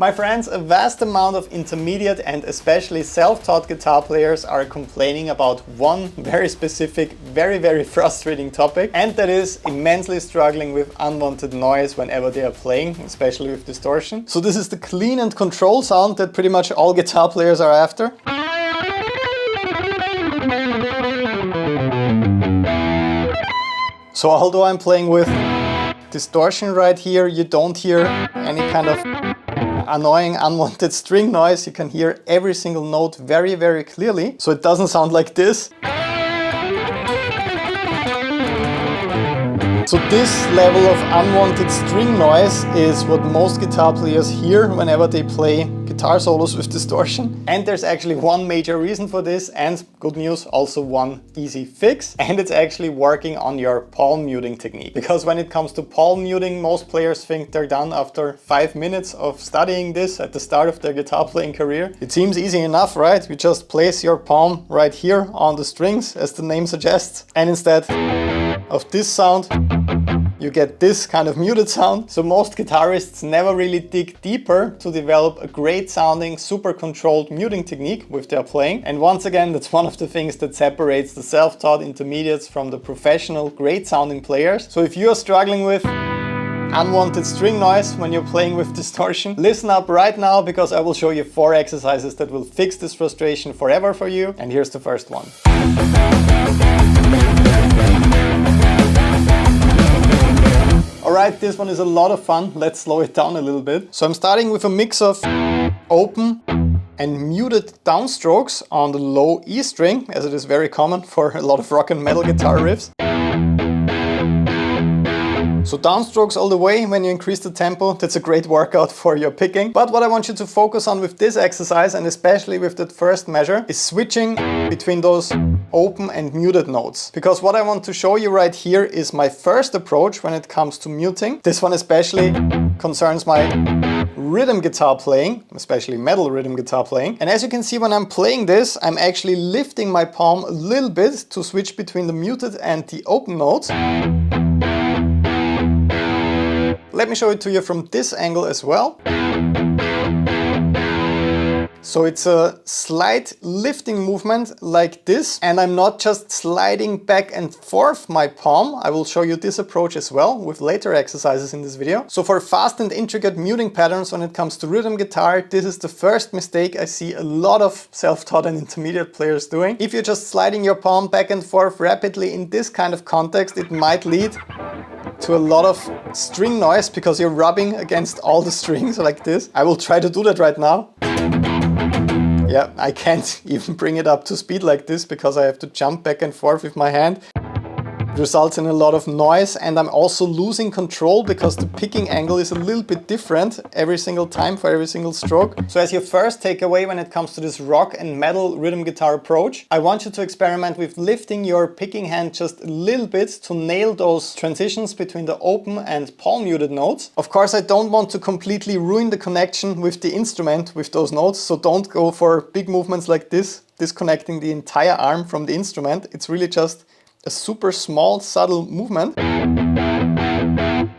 My friends, a vast amount of intermediate and especially self-taught guitar players are complaining about one very specific, very frustrating topic, and that is immensely struggling with unwanted noise whenever they are playing, especially with distortion. So this is the clean and control sound that pretty much all guitar players are after. So although I'm playing with distortion right here, you don't hear any kind of annoying unwanted string noise. You can hear every single note very clearly, so it doesn't sound like this. So this level of unwanted string noise is what most guitar players hear whenever they play guitar solos with distortion. And there's actually one major reason for this, and good news, also one easy fix. And it's actually working on your palm muting technique. Because when it comes to palm muting, most players think they're done after 5 minutes of studying this at the start of their guitar playing career. It seems easy enough, right? You just place your palm right here on the strings, as the name suggests. And instead of this sound, you get this kind of muted sound. So most guitarists never really dig deeper to develop a great sounding, super controlled muting technique with their playing. And once again, that's one of the things that separates the self-taught intermediates from the professional, great sounding players. So if you are struggling with unwanted string noise when you're playing with distortion, listen up right now, because I will show you 4 exercises that will fix this frustration forever for you. And here's the first one. Alright, this one is a lot of fun. Let's slow it down a little bit. So I'm starting with a mix of open and muted downstrokes on the low E string, as it is very common for a lot of rock and metal guitar riffs. So downstrokes all the way. When you increase the tempo, that's a great workout for your picking. But what I want you to focus on with this exercise, and especially with that first measure, is switching between those open and muted notes. Because what I want to show you right here is my first approach when it comes to muting. This one especially concerns my rhythm guitar playing, especially metal rhythm guitar playing. And as you can see, when I'm playing this, I'm actually lifting my palm a little bit to switch between the muted and the open notes. Let me show it to you from this angle as well. So it's a slight lifting movement like this, and I'm not just sliding back and forth my palm. I will show you this approach as well with later exercises in this video. So for fast and intricate muting patterns when it comes to rhythm guitar, this is the first mistake I see a lot of self-taught and intermediate players doing. If you're just sliding your palm back and forth rapidly in this kind of context, it might lead to a lot of string noise because you're rubbing against all the strings like this. I will try to do that right now. Yeah, I can't even bring it up to speed like this because I have to jump back and forth with my hand. It results in a lot of noise, and I'm also losing control because the picking angle is a little bit different every single time for every single stroke. So as your first takeaway when it comes to this rock and metal rhythm guitar approach, I want you to experiment with lifting your picking hand just a little bit to nail those transitions between the open and palm muted notes. Of course, I don't want to completely ruin the connection with the instrument with those notes, so don't go for big movements like this, disconnecting the entire arm from the instrument. It's really just a super small, subtle movement.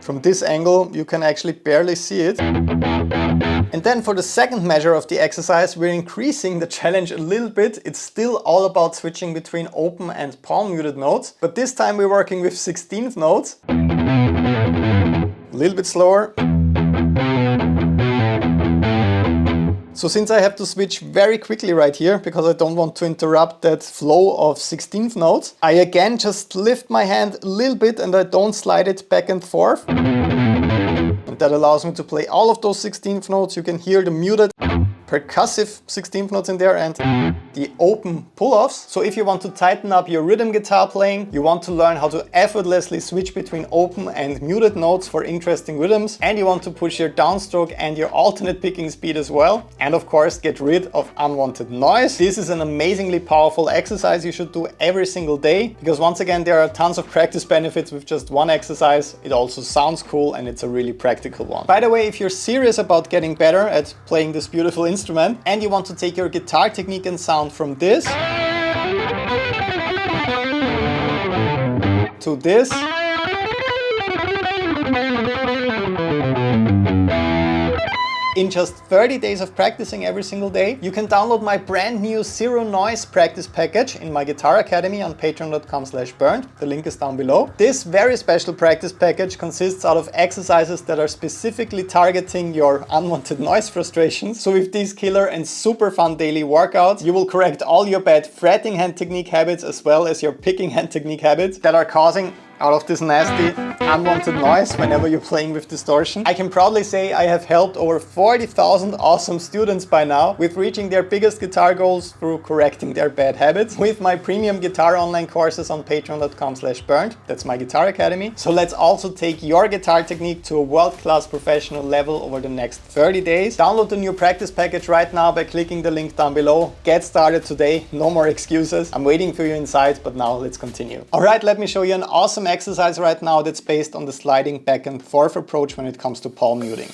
From this angle, you can actually barely see it. And then for the second measure of the exercise, we're increasing the challenge a little bit. It's still all about switching between open and palm muted notes, but this time we're working with 16th notes. A little bit slower. So since I have to switch very quickly right here, because I don't want to interrupt that flow of 16th notes, I again just lift my hand a little bit and I don't slide it back and forth. And that allows me to play all of those 16th notes. You can hear the muted percussive 16th notes in there and the open pull-offs. So if you want to tighten up your rhythm guitar playing, you want to learn how to effortlessly switch between open and muted notes for interesting rhythms, and you want to push your downstroke and your alternate picking speed as well, and of course get rid of unwanted noise, this is an amazingly powerful exercise you should do every single day, because once again there are tons of practice benefits with just one exercise. It also sounds cool and it's a really practical one. By the way, if you're serious about getting better at playing this beautiful instrument and you want to take your guitar technique and sound from this to this in just 30 days of practicing every single day. You can download my brand new Zero Noise practice package in my Guitar Academy on patreon.com/bernd. The link is down below. This very special practice package consists out of exercises that are specifically targeting your unwanted noise frustrations. So with these killer and super fun daily workouts, you will correct all your bad fretting hand technique habits as well as your picking hand technique habits that are causing out of this nasty unwanted noise whenever you're playing with distortion. I can proudly say I have helped over 40,000 awesome students by now with reaching their biggest guitar goals through correcting their bad habits with my premium guitar online courses on patreon.com/bernd. That's my Guitar Academy. So let's also take your guitar technique to a world-class professional level over the next 30 days. Download the new practice package right now by clicking the link down below. Get started today, no more excuses. I'm waiting for you inside, but now let's continue. All right, let me show you an awesome exercise right now that's based on the sliding back and forth approach when it comes to palm muting.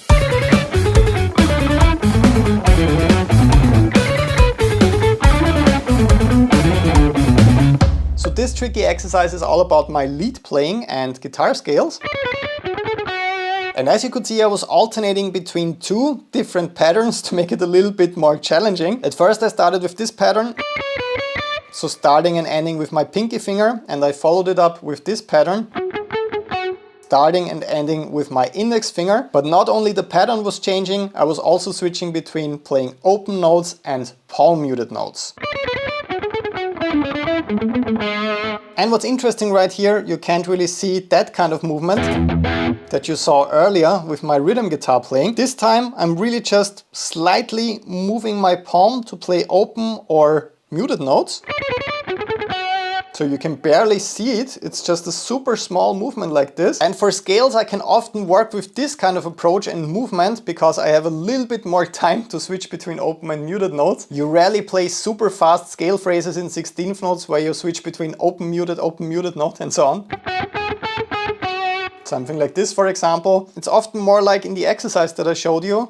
So this tricky exercise is all about my lead playing and guitar scales. And as you could see, I was alternating between two different patterns to make it a little bit more challenging. At first I started with this pattern. So starting and ending with my pinky finger, and I followed it up with this pattern, starting and ending with my index finger. But not only the pattern was changing, I was also switching between playing open notes and palm muted notes. And what's interesting right here, you can't really see that kind of movement that you saw earlier with my rhythm guitar playing. This time I'm really just slightly moving my palm to play open or muted notes. So you can barely see it. It's just a super small movement like this. And for scales, I can often work with this kind of approach and movement because I have a little bit more time to switch between open and muted notes. You rarely play super fast scale phrases in 16th notes where you switch between open muted note and so on. Something like this, for example. It's often more like in the exercise that I showed you,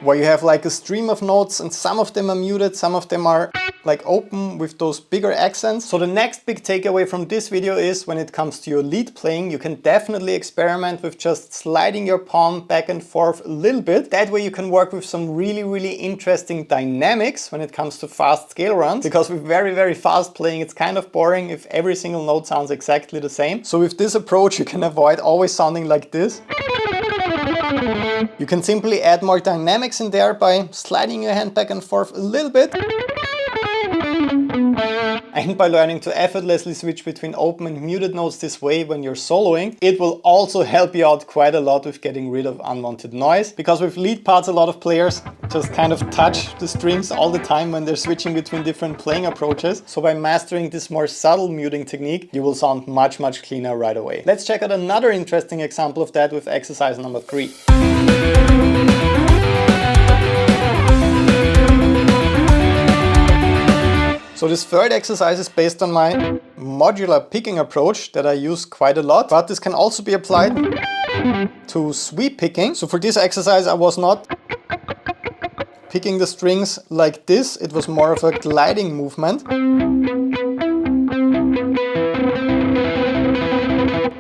where you have like a stream of notes and some of them are muted, some of them are like open with those bigger accents. So the next big takeaway from this video is when it comes to your lead playing, you can definitely experiment with just sliding your palm back and forth a little bit. That way you can work with some really interesting dynamics when it comes to fast scale runs, because with very fast playing, it's kind of boring if every single note sounds exactly the same. So with this approach, you can avoid always sounding like this. You can simply add more dynamics in there by sliding your hand back and forth a little bit. And by learning to effortlessly switch between open and muted notes this way when you're soloing, it will also help you out quite a lot with getting rid of unwanted noise. Because with lead parts, a lot of players just kind of touch the strings all the time when they're switching between different playing approaches. So by mastering this more subtle muting technique, you will sound much cleaner right away. Let's check out another interesting example of that with exercise number 3. So this third exercise is based on my modular picking approach that I use quite a lot, but this can also be applied to sweep picking. So for this exercise, I was not picking the strings like this. It was more of a gliding movement.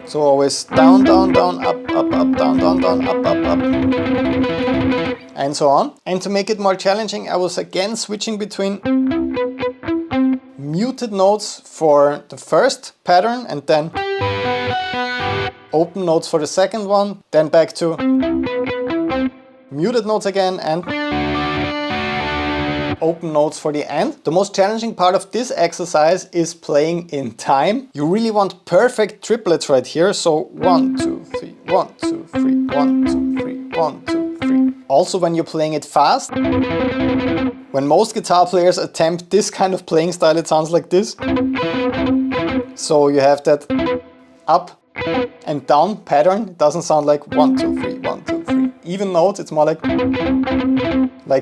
So always down, down, down, up, up, up, down, down, down, up, up, up, and so on. And to make it more challenging, I was again switching between muted notes for the first pattern and then open notes for the second one, then back to muted notes again and open notes for the end. The most challenging part of this exercise is playing in time. You really want perfect triplets right here. So 1, 2, 3, 1, 2, 3, 1, 2, 3, 1, 2, 3. Also when you're playing it fast, when most guitar players attempt this kind of playing style, it sounds like this. So you have that up and down pattern. It doesn't sound like 1, 2, 3, 1, 2, 3. Even notes, it's more like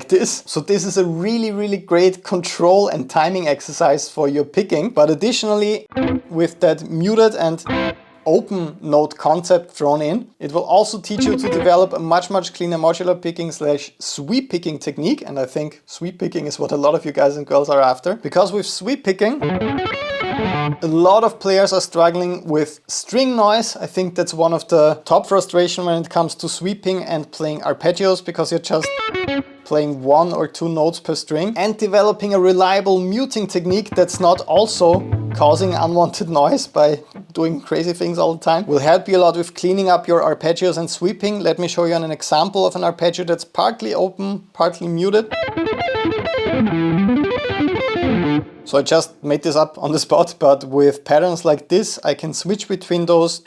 this. So this is a really great control and timing exercise for your picking. But additionally, with that muted and open note concept thrown in, it will also teach you to develop a much cleaner modular picking / sweep picking technique. And I think sweep picking is what a lot of you guys and girls are after. Because with sweep picking, A lot of players are struggling with string noise. I think that's one of the top frustration when it comes to sweeping and playing arpeggios, because you're just playing 1 or 2 notes per string, and developing a reliable muting technique that's not also causing unwanted noise by doing crazy things all the time will help you a lot with cleaning up your arpeggios and sweeping. Let me show you an example of an arpeggio that's partly open, partly muted. So I just made this up on the spot, but with patterns like this, I can switch between those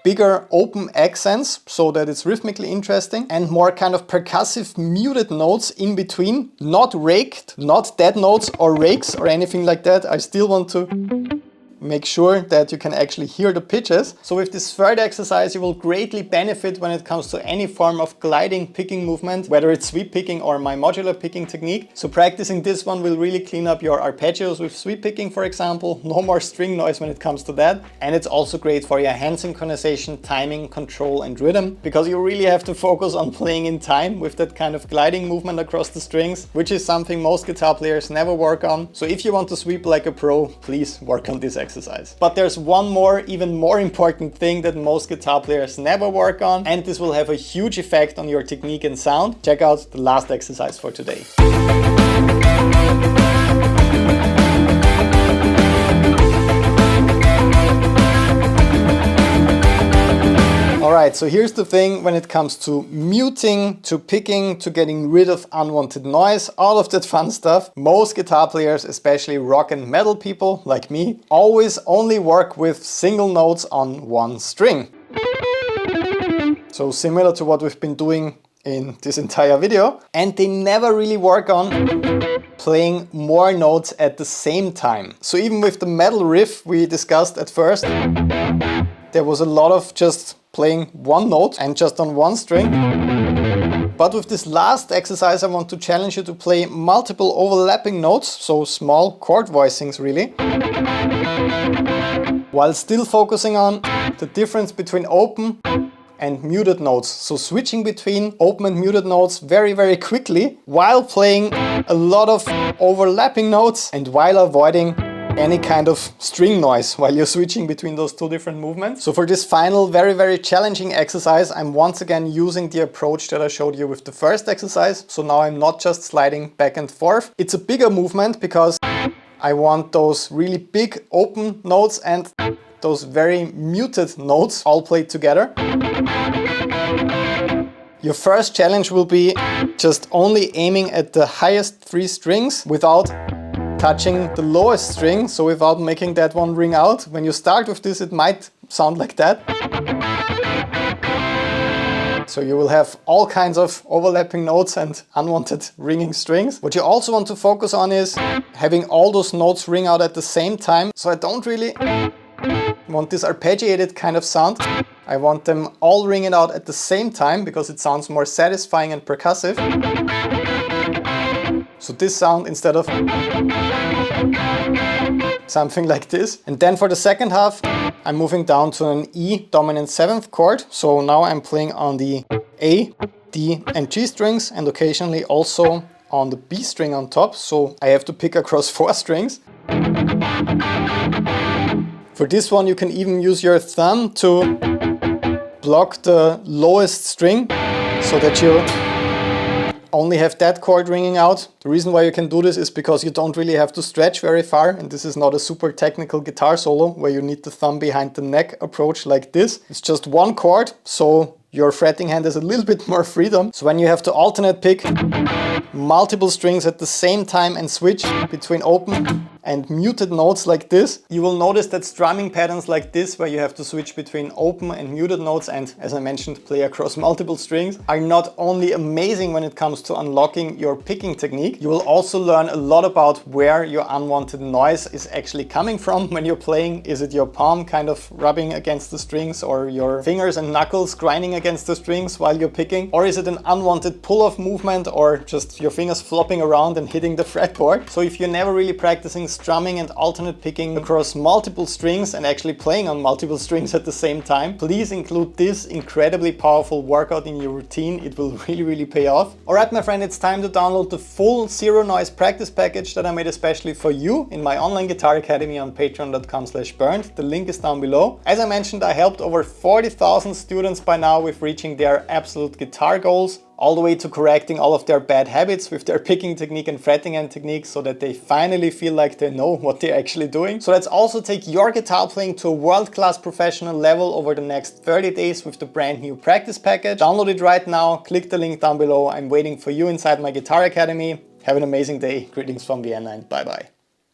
bigger open accents so that it's rhythmically interesting, and more kind of percussive muted notes in between, not raked, not dead notes or rakes or anything like that. I still want to make sure that you can actually hear the pitches. So with this third exercise, you will greatly benefit when it comes to any form of gliding picking movement, whether it's sweep picking or my modular picking technique. So practicing this one will really clean up your arpeggios with sweep picking, for example. No more string noise when it comes to that. And it's also great for your hand synchronization, timing, control and rhythm, because you really have to focus on playing in time with that kind of gliding movement across the strings, which is something most guitar players never work on. So if you want to sweep like a pro, please work on this exercise. But there's one more, even more important thing that most guitar players never work on, and this will have a huge effect on your technique and sound. Check out the last exercise for today. Alright, so here's the thing when it comes to muting, to picking, to getting rid of unwanted noise, all of that fun stuff. Most guitar players, especially rock and metal people like me, always only work with single notes on one string. So similar to what we've been doing in this entire video. And they never really work on playing more notes at the same time. So even with the metal riff we discussed at first, there was a lot of just playing one note and just on one string. But with this last exercise, I want to challenge you to play multiple overlapping notes, so small chord voicings really, while still focusing on the difference between open and muted notes. So switching between open and muted notes very, very quickly, while playing a lot of overlapping notes and while avoiding any kind of string noise while you're switching between those two different movements. So for this final very, very challenging exercise, I'm once again using the approach that I showed you with the first exercise. So now I'm not just sliding back and forth. It's a bigger movement because I want those really big open notes and those very muted notes all played together. Your first challenge will be just only aiming at the highest 3 strings without touching the lowest string, so without making that one ring out. When you start with this, it might sound like that. So you will have all kinds of overlapping notes and unwanted ringing strings. What you also want to focus on is having all those notes ring out at the same time. So I don't really want this arpeggiated kind of sound. I want them all ringing out at the same time because it sounds more satisfying and percussive. So this sound instead of something like this. And then for the second half, I'm moving down to an E dominant 7th chord. So now I'm playing on the A, D and G strings, and occasionally also on the B string on top. So I have to pick across 4 strings. For this one, you can even use your thumb to block the lowest string so that you only have that chord ringing out. The reason why you can do this is because you don't really have to stretch very far, and this is not a super technical guitar solo where you need the thumb behind the neck approach like this. It's just one chord, so your fretting hand has a little bit more freedom. So when you have to alternate pick multiple strings at the same time and switch between open and muted notes like this, you will notice that strumming patterns like this, where you have to switch between open and muted notes and, as I mentioned, play across multiple strings, are not only amazing when it comes to unlocking your picking technique, you will also learn a lot about where your unwanted noise is actually coming from when you're playing. Is it your palm kind of rubbing against the strings, or your fingers and knuckles grinding against the strings while you're picking? Or is it an unwanted pull-off movement, or just your fingers flopping around and hitting the fretboard? So if you're never really practicing strumming and alternate picking across multiple strings and actually playing on multiple strings at the same time, please include this incredibly powerful workout in your routine. It will really pay off. Alright my friend, it's time to download the full Zero Noise practice package that I made especially for you in my online guitar academy on patreon.com/bernd. The link is down below. As I mentioned, I helped over 40,000 students by now with reaching their absolute guitar goals, all the way to correcting all of their bad habits with their picking technique and fretting end technique so that they finally feel like they know what they're actually doing. So let's also take your guitar playing to a world-class professional level over the next 30 days with the brand new practice package. Download it right now, click the link down below. I'm waiting for you inside my guitar academy. Have an amazing day. Greetings from Vienna and bye bye.